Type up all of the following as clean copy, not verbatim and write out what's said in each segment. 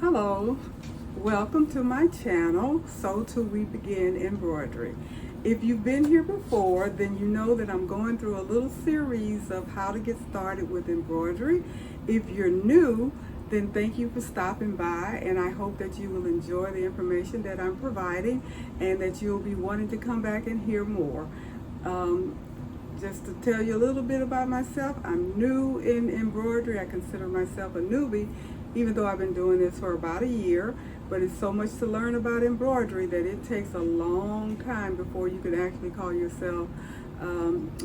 Hello, welcome to my channel, So Till We Begin Embroidery. If you've been here before, then you know that I'm going through a little series of how to get started with embroidery. If you're new, then thank you for stopping by, and I hope that you will enjoy the information that I'm providing and that you'll be wanting to come back and hear more. Just to tell you a little bit about myself, I'm new in embroidery. I consider myself a newbie, even though I've been doing this for about a year. But it's so much to learn about embroidery that it takes a long time before you can actually call yourself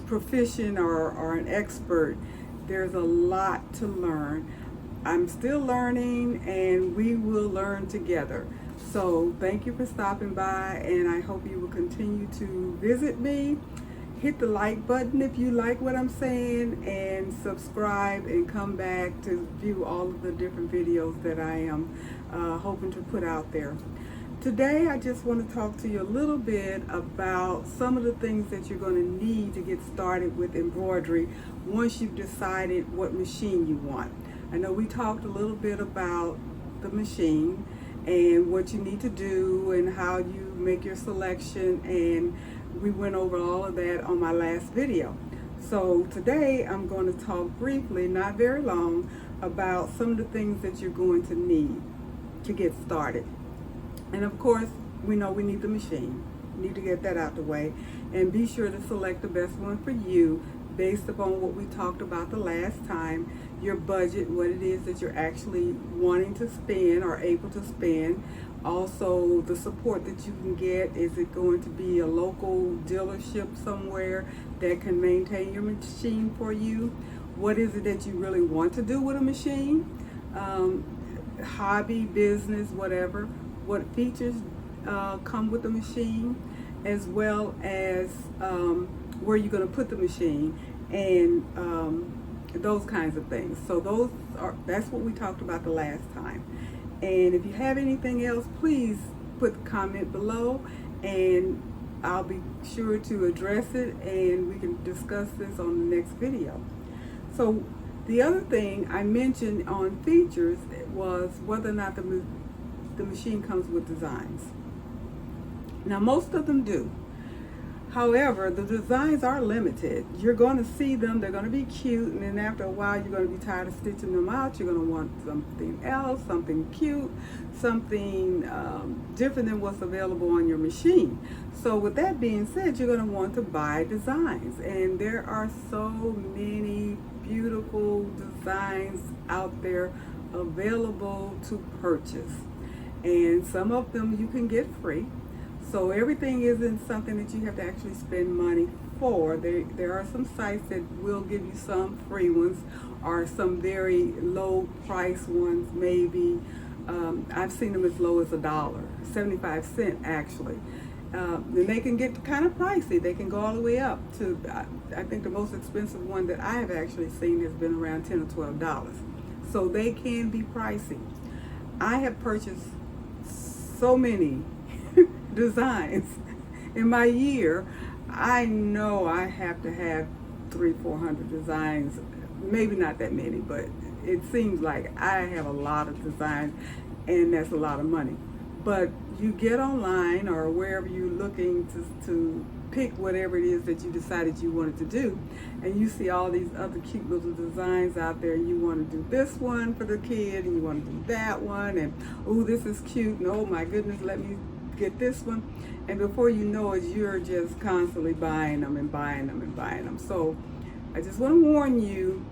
proficient or an expert. There's a lot to learn. I'm still learning, and we will learn together. So thank you for stopping by, and I hope you will continue to visit me. Hit the like button if you like what I'm saying, and subscribe and come back to view all of the different videos that I am hoping to put out there. Today I just want to talk to you a little bit about some of the things that you're going to need to get started with embroidery once you've decided what machine you want. I know we talked a little bit about the machine and what you need to do and how you make your selection, and we went over all of that on my last video. So today I'm going to talk briefly, not very long, about some of the things that you're going to need to get started. And of course, we know we need the machine. We need to get that out the way, and be sure to select the best one for you based upon what we talked about the last time, your budget, what it is that you're actually wanting to spend or able to spend. Also, the support that you can get. Is it going to be a local dealership somewhere that can maintain your machine for you? What is it that you really want to do with a machine? Hobby, business, whatever. What features come with the machine, as well as where you're going to put the machine, and those kinds of things. So that's what we talked about the last time. And if you have anything else, please put the comment below, and I'll be sure to address it, and we can discuss this on the next video. So the other thing I mentioned on features was whether or not the machine comes with designs. Now, most of them do. However, the designs are limited. You're going to see them, they're going to be cute, and then after a while you're going to be tired of stitching them out. You're going to want something else, something cute, something different than what's available on your machine. So with that being said, you're going to want to buy designs, and there are so many beautiful designs out there available to purchase, and some of them you can get free. So everything isn't something that you have to actually spend money for. There are some sites that will give you some free ones, or some very low price ones maybe. I've seen them as low as $1, 75 cents actually. Then they can get kind of pricey. They can go all the way up to, I think the most expensive one that I have actually seen has been around $10 or $12. So they can be pricey. I have purchased so many designs in my year. I know I have to have 300-400 designs, maybe not that many, but it seems like I have a lot of designs, and that's a lot of money. But you get online or wherever you're looking to pick whatever it is that you decided you wanted to do, and you see all these other cute little designs out there. You want to do this one for the kid, and you want to do that one, and oh, this is cute, and oh my goodness, let me get this one. And before you know it, you're just constantly buying them and buying them and buying them. So I just want to warn you,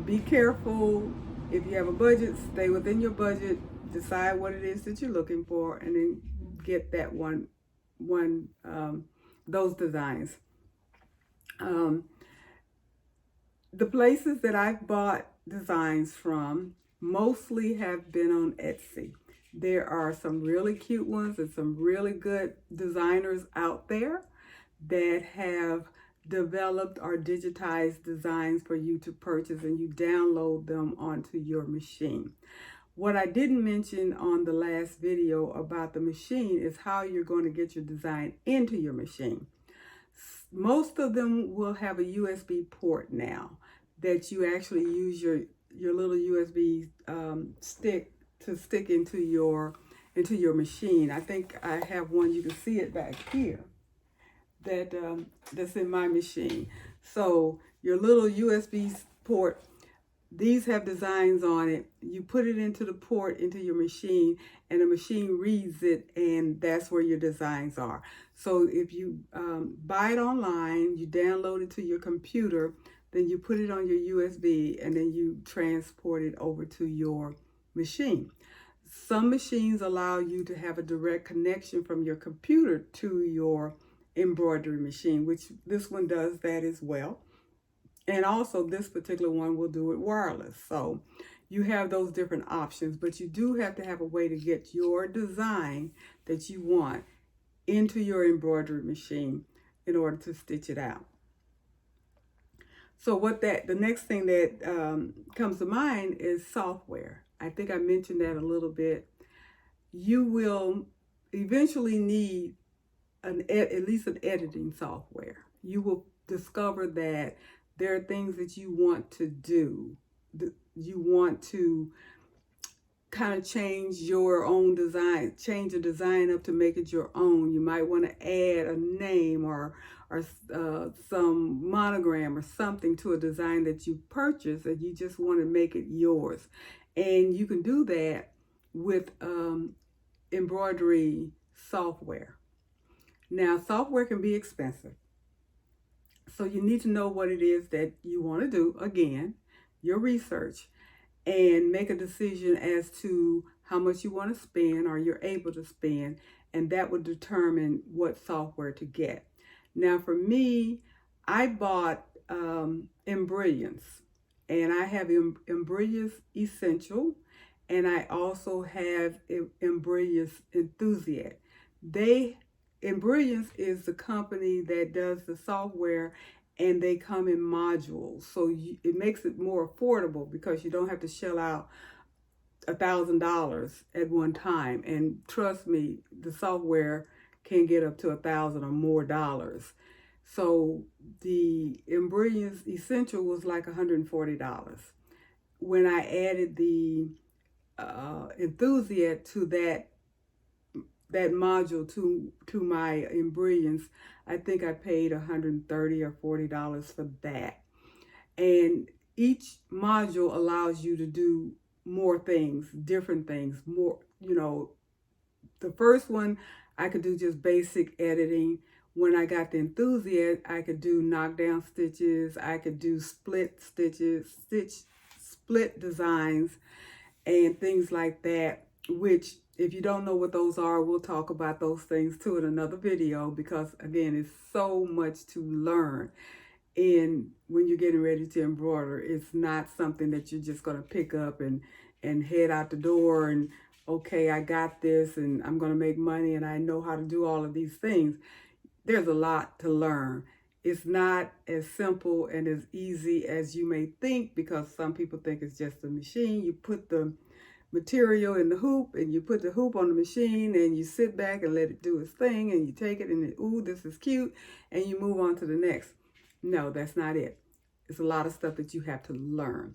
be careful. If you have a budget, stay within your budget, decide what it is that you're looking for, and then get that those designs. The places that I've bought designs from mostly have been on Etsy. There are some really cute ones and some really good designers out there that have developed or digitized designs for you to purchase, and you download them onto your machine. What I didn't mention on the last video about the machine is how you're going to get your design into your machine. Most of them will have a USB port now that you actually use your little USB stick to stick into your machine. I think I have one, you can see it back here, that that's in my machine. So your little USB port, these have designs on it. You put it into the port into your machine, and the machine reads it, and that's where your designs are. So if you buy it online, you download it to your computer, then you put it on your USB, and then you transport it over to your machine. Some machines allow you to have a direct connection from your computer to your embroidery machine, which this one does that as well. And also this particular one will do it wireless. So you have those different options, but you do have to have a way to get your design that you want into your embroidery machine in order to stitch it out. So the next thing that comes to mind is software. I think I mentioned that a little bit. You will eventually need at least an editing software. You will discover that there are things that you want to do. You want to kind of change your own design, change the design up to make it your own. You might want to add a name or some monogram or something to a design that you purchased, and you just want to make it yours. And you can do that with embroidery software. Now, software can be expensive. So you need to know what it is that you want to do, again, your research, and make a decision as to how much you want to spend or you're able to spend, and that would determine what software to get. Now, for me, I bought Embroidery, and I have Embroidery Essential, and I also have Embroidery Enthusiast. Embroidery is the company that does the software, and they come in modules. So it makes it more affordable because you don't have to shell out $1,000 at one time. And trust me, the software can get up to $1,000 or more dollars. So the Embroidery Essential was like $140. When I added the Enthusiast to that module to my embroideries, I think I paid $130 or $40 for that. And each module allows you to do more things, different things, more, the first one I could do just basic editing. When I got the Enthusiast, I could do knockdown stitches, I could do split stitches, split designs, and things like that, which if you don't know what those are, we'll talk about those things too in another video, because again, it's so much to learn. And when you're getting ready to embroider, it's not something that you're just going to pick up and head out the door and, okay, I got this and I'm going to make money and I know how to do all of these things. There's a lot to learn. It's not as simple and as easy as you may think, because some people think it's just a machine. You put the material in the hoop and you put the hoop on the machine and you sit back and let it do its thing, and you take it and ooh, this is cute, and you move on to the next. No, that's not it. It's a lot of stuff that you have to learn.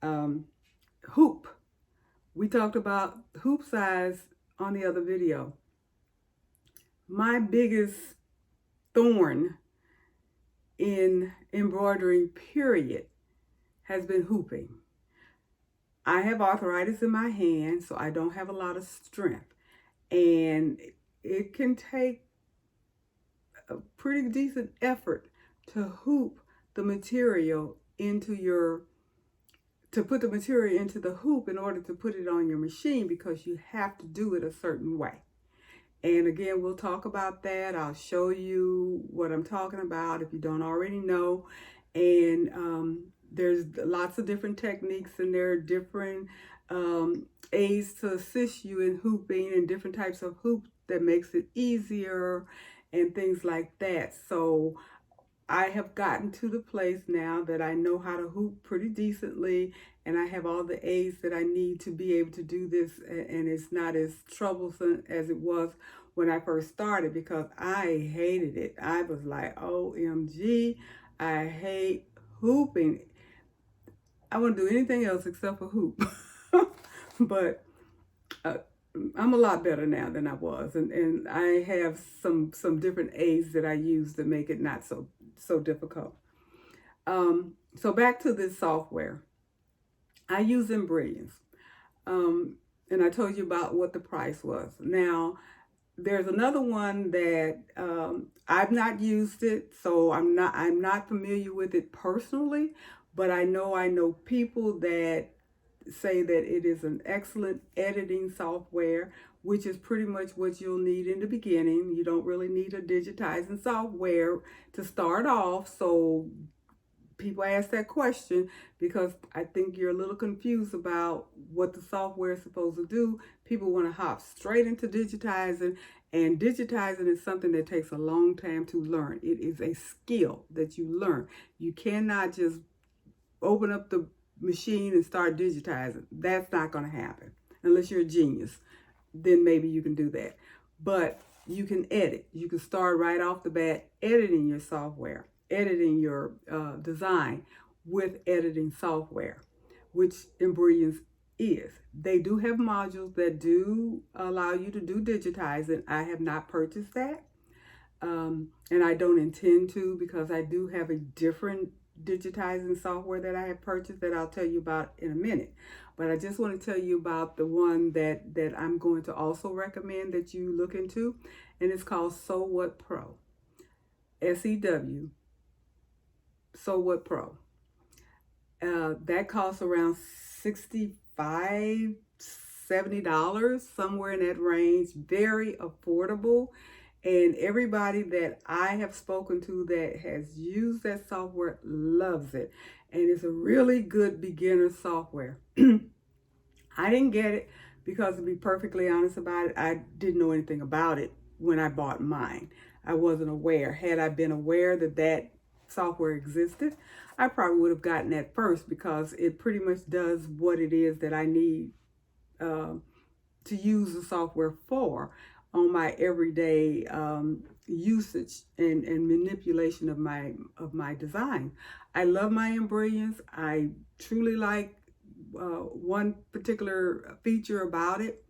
Hoop. We talked about hoop size on the other video. My biggest thorn in embroidering, period, has been hooping. I have arthritis in my hand, so I don't have a lot of strength. And it can take a pretty decent effort to hoop the material to put the material into the hoop in order to put it on your machine, because you have to do it a certain way. And again, we'll talk about that. I'll show you what I'm talking about if you don't already know. And there's lots of different techniques, and there are different aids to assist you in hooping, and different types of hoop that makes it easier and things like that. So I have gotten to the place now that I know how to hoop pretty decently, and I have all the aids that I need to be able to do this, and it's not as troublesome as it was when I first started, because I hated it. I was like, OMG, I hate hooping. I wouldn't do anything else except for hoop. But uh, I'm a lot better now than I was, and I have some different aids that I use to make it not so difficult. So back to this software, I use Embroidery, um, and I told you about what the price was. Now there's another one that I've not used it, so I'm not familiar with it personally, but I know people that say that it is an excellent editing software, which is pretty much what you'll need in the beginning. You don't really need a digitizing software to start off. So people ask that question because I think you're a little confused about what the software is supposed to do. People want to hop straight into digitizing, and digitizing is something that takes a long time to learn. It is a skill that you learn. You cannot just open up the machine and start digitizing. That's not going to happen unless you're a genius. Then maybe you can do that. But you can edit. You can start right off the bat editing your software, editing your design with editing software, which Embroidery is. They do have modules that do allow you to do digitizing. I have not purchased that. And I don't intend to, because I do have a different digitizing software that I have purchased that I'll tell you about in a minute. But I just want to tell you about the one that I'm going to also recommend that you look into, and it's called So What Pro. SEW, So What Pro. That costs around $65, $70, somewhere in that range. Very affordable. And everybody that I have spoken to that has used that software loves it. And it's a really good beginner software. I didn't get it because, to be perfectly honest about it, I didn't know anything about it when I bought mine. I wasn't aware. Had I been aware that that software existed, I probably would have gotten that first, because it pretty much does what it is that I need to use the software for on my everyday usage and manipulation of my design. I love my embroideries. I truly like one particular feature about it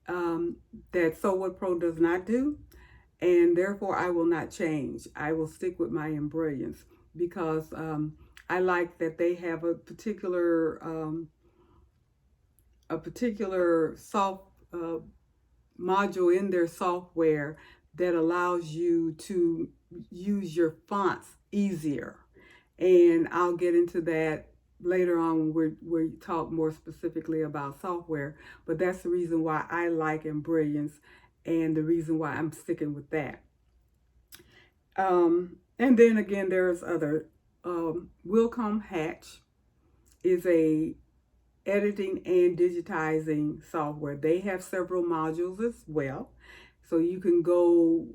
that So What Pro does not do, and therefore I will not change. I will stick with my embroideries because I like that they have a particular soft module in their software that allows you to use your fonts easier. And I'll get into that later on when we talk more specifically about software. But that's the reason why I like Embroidery and the reason why I'm sticking with that. And then again, there's other. Wilcom Hatch is a editing and digitizing software. They have several modules as well. So you can go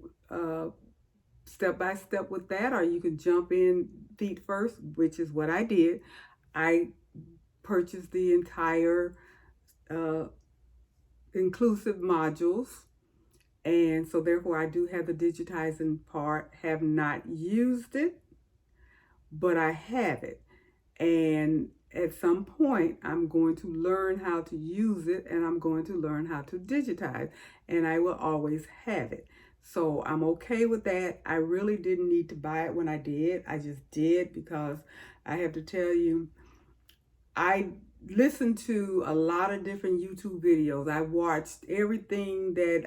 step by step with that, or you can jump in feet first, which is what I did. I purchased the entire inclusive modules, and so therefore I do have the digitizing part. Have not used it, but I have it, and at some point I'm going to learn how to use it, and I'm going to learn how to digitize, and I will always have it. So I'm okay with that. I really didn't need to buy it when I did. I just did because I have to tell you, I listened to a lot of different YouTube videos. I watched everything that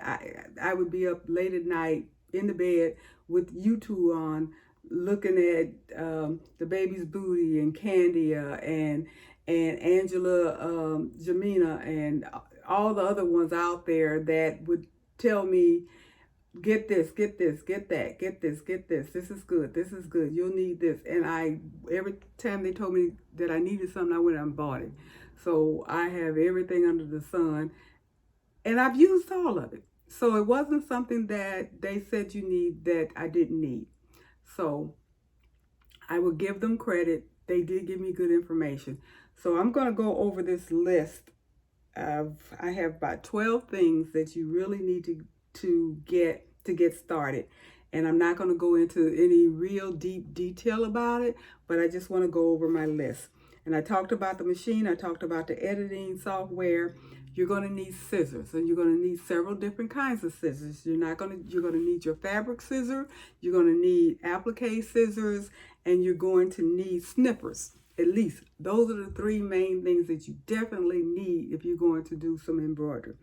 I would be up late at night in the bed with YouTube on, looking at the baby's booty and Candia and Angela Jamina and all the other ones out there that would tell me, get this, get this, get that, get this, get this. This is good. This is good. You'll need this. And every time they told me that I needed something, I went out and bought it. So I have everything under the sun, and I've used all of it. So it wasn't something that they said you need that I didn't need. So I will give them credit. They did give me good information. So I'm going to go over this list of, I have about 12 things that you really need to get started. And I'm not going to go into any real deep detail about it, but I just want to go over my list. And I talked about the machine, I talked about the editing software. You're going to need scissors, and you're going to need several different kinds of scissors. You're going to need your fabric scissor, you're going to need applique scissors, and you're going to need snippers. At least those are the three main things that you definitely need if you're going to do some embroidery.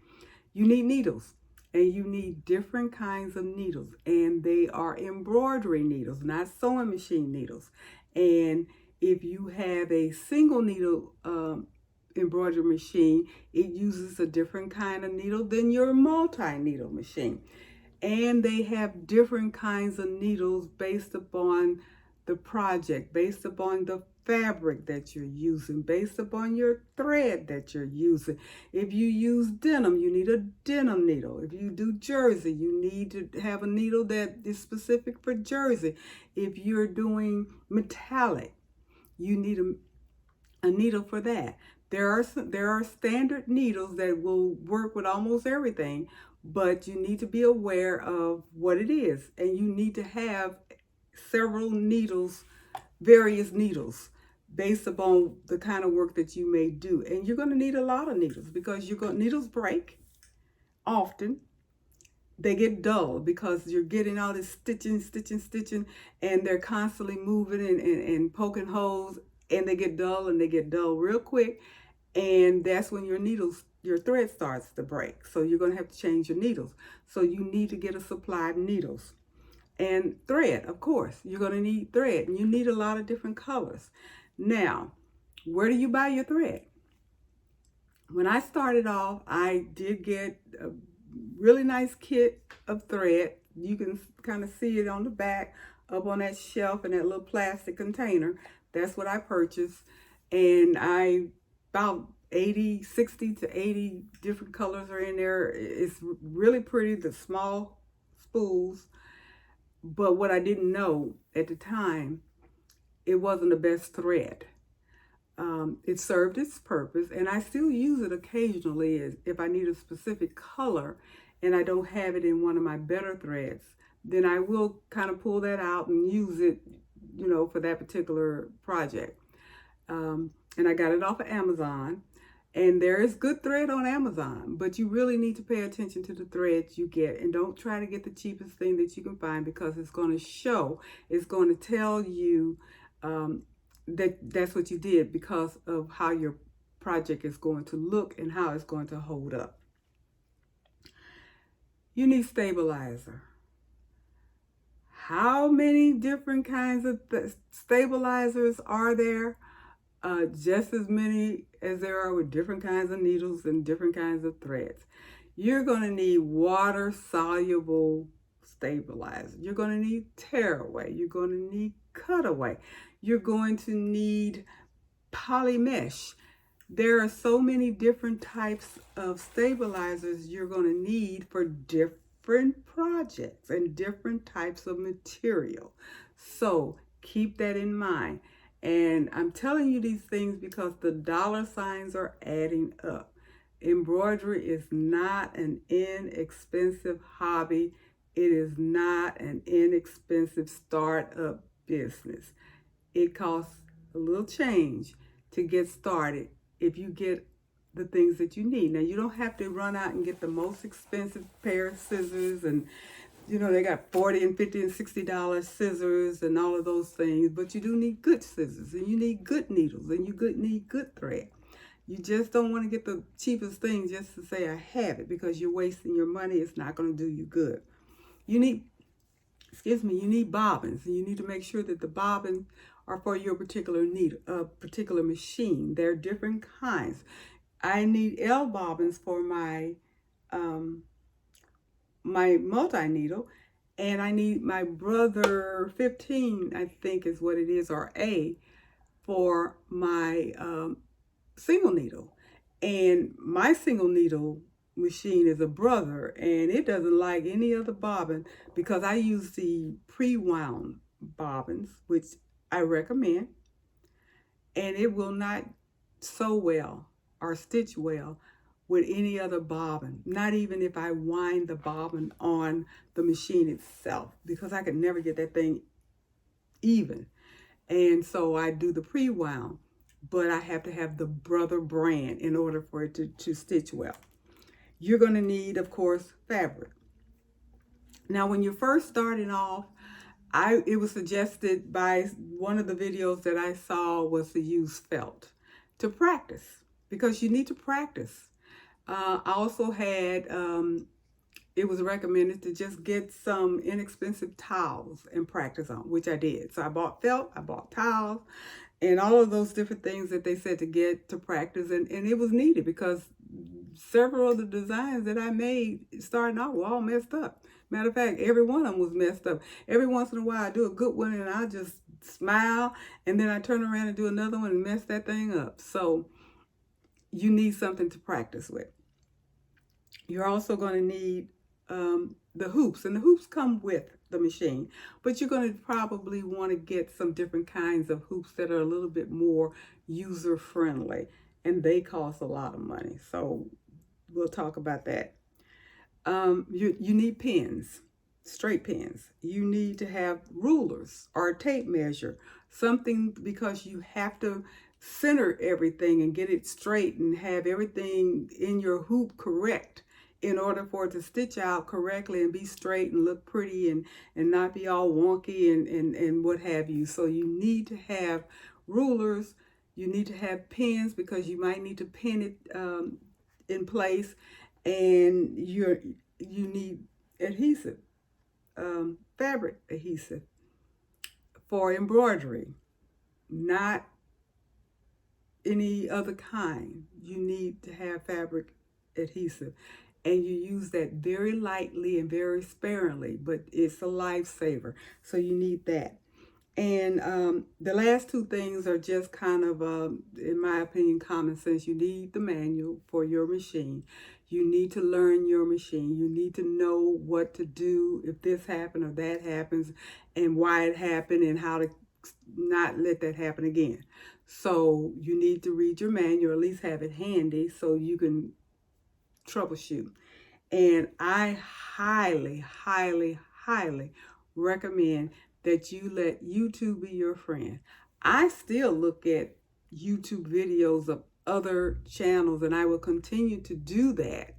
You need needles, and you need different kinds of needles, and they are embroidery needles, not sewing machine needles. And if you have a single needle embroidery machine, it uses a different kind of needle than your multi-needle machine. And they have different kinds of needles based upon the project, based upon the fabric that you're using, based upon your thread that you're using. If you use denim, you need a denim needle. If you do jersey, you need to have a needle that is specific for jersey. If you're doing metallic, you need a needle for that. There are standard needles that will work with almost everything, but you need to be aware of what it is, and you need to have several needles, various needles, based upon the kind of work that you may do. And you're going to need a lot of needles because needles break often. They get dull because you're getting all this stitching, and they're constantly moving and poking holes, and they get dull, and they get dull real quick. And that's when your thread starts to break. So you're going to have to change your needles. So you need to get a supply of needles. And thread, of course, you're going to need thread, and you need a lot of different colors. Now, where do you buy your thread? When I started off, I did get a really nice kit of thread. You can kind of see it on the back up on that shelf in that little plastic container. That's what I purchased. And about 60 to 80 different colors are in there. It's really pretty, the small spools. But what I didn't know at the time, it wasn't the best thread. It served its purpose, and I still use it occasionally if I need a specific color and I don't have it in one of my better threads. Then I will kind of pull that out and use it, for that particular project. And I got it off of Amazon. And there is good thread on Amazon, but you really need to pay attention to the threads you get, and don't try to get the cheapest thing that you can find, because it's going to tell you that's what you did because of how your project is going to look and how it's going to hold up. You need stabilizer. How many different kinds of stabilizers are there? Just as many as there are with different kinds of needles and different kinds of threads. You're going to need water-soluble stabilizer. You're going to need tearaway. You're going to need cutaway. You're going to need polymesh. There are so many different types of stabilizers you're going to need for different projects and different types of material. So keep that in mind. And I'm telling you these things because the dollar signs are adding up. Embroidery is not an inexpensive hobby. It is not an inexpensive startup business. It costs a little change to get started if you get the things that you need. Now, you don't have to run out and get the most expensive pair of scissors, and they got $40 and $50 and $60 scissors and all of those things, but you do need good scissors, and you need good needles, and you need good thread. You just don't want to get the cheapest thing just to say I have it, because you're wasting your money. It's not going to do you good. You need bobbins, and you need to make sure that the bobbins are for your particular particular machine. There are different kinds. I need L bobbins for my multi-needle, and I need my brother 15, I think is what it is, or A, for my single needle. And my single needle machine is a brother, and it doesn't like any other bobbin, because I use the pre-wound bobbins, which I recommend, and it will not sew well or stitch well with any other bobbin, not even if I wind the bobbin on the machine itself, because I could never get that thing even. And so I do the pre-wound. but I have to have the Brother brand in order for it to stitch well. You're going to need, of course, fabric. Now, when you're first starting off, it was suggested by one of the videos that I saw was to use felt to practice, because you need to practice. I also had, it was recommended to just get some inexpensive towels and practice on, which I did. So I bought felt, I bought towels, and all of those different things that they said to get to practice. And it was needed because several of the designs that I made starting out were all messed up. Matter of fact, every one of them was messed up. Every once in a while I do a good one and I just smile, and then I turn around and do another one and mess that thing up. So you need something to practice with. You're also going to need the hoops, and the hoops come with the machine, but you're going to probably want to get some different kinds of hoops that are a little bit more user friendly, and they cost a lot of money, so we'll talk about that. You need pins, straight pins. You need to have rulers or a tape measure, something, because you have to center everything and get it straight and have everything in your hoop correct in order for it to stitch out correctly and be straight and look pretty and not be all wonky and what have you. So you need to have rulers. You need to have pins because you might need to pin it in place, and you need adhesive, fabric adhesive for embroidery, not any other kind. You need to have fabric adhesive, and you use that very lightly and very sparingly, but it's a lifesaver, so you need that. And the last two things are just kind of, in my opinion, common sense. You need the manual for your machine. You need to learn your machine. You need to know what to do if this happens or that happens, and why it happened, and how to not let that happen again. So you need to read your manual, at least have it handy so you can troubleshoot. And I highly, highly, highly recommend that you let YouTube be your friend. I still look at YouTube videos of other channels, and I will continue to do that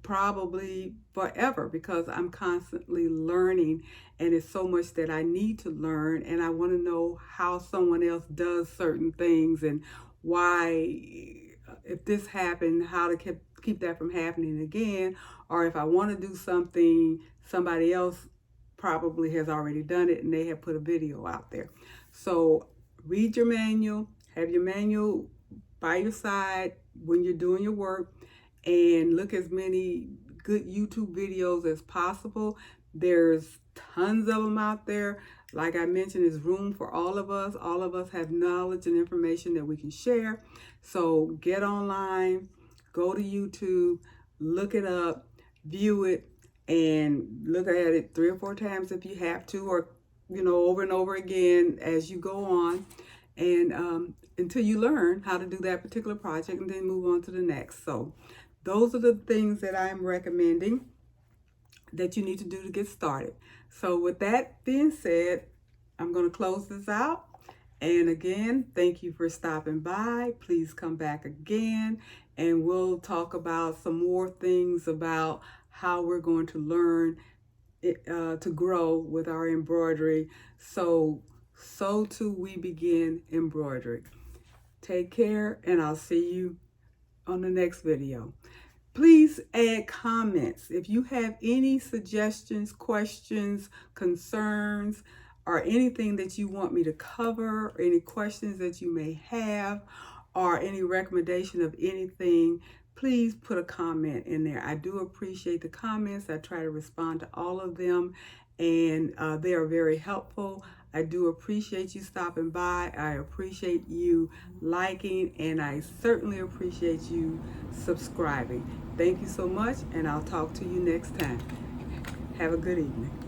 probably forever, because I'm constantly learning, and it's so much that I need to learn, and I want to know how someone else does certain things and why, if this happened, how to keep that from happening again, or if I want to do something, somebody else probably has already done it and they have put a video out there. So read your manual, have your manual by your side when you're doing your work, and look as many good YouTube videos as possible. There's tons of them out there. Like I mentioned, there's room for all of us. All of us have knowledge and information that we can share. So get online, go to YouTube, look it up, view it, and look at it 3 or 4 times if you have to, or over and over again as you go on, and until you learn how to do that particular project, and then move on to the next. So those are the things that I'm recommending that you need to do to get started. So with that being said, I'm going to close this out. And again, thank you for stopping by. Please come back again, and we'll talk about some more things about how we're going to learn to grow with our embroidery. So too we begin embroidery. Take care, and I'll see you on the next video. Please add comments. If you have any suggestions, questions, concerns, or anything that you want me to cover, or any questions that you may have, or any recommendation of anything, please put a comment in there. I do appreciate the comments. I try to respond to all of them, and they are very helpful. I do appreciate you stopping by. I appreciate you liking, and I certainly appreciate you subscribing. Thank you so much, and I'll talk to you next time. Have a good evening.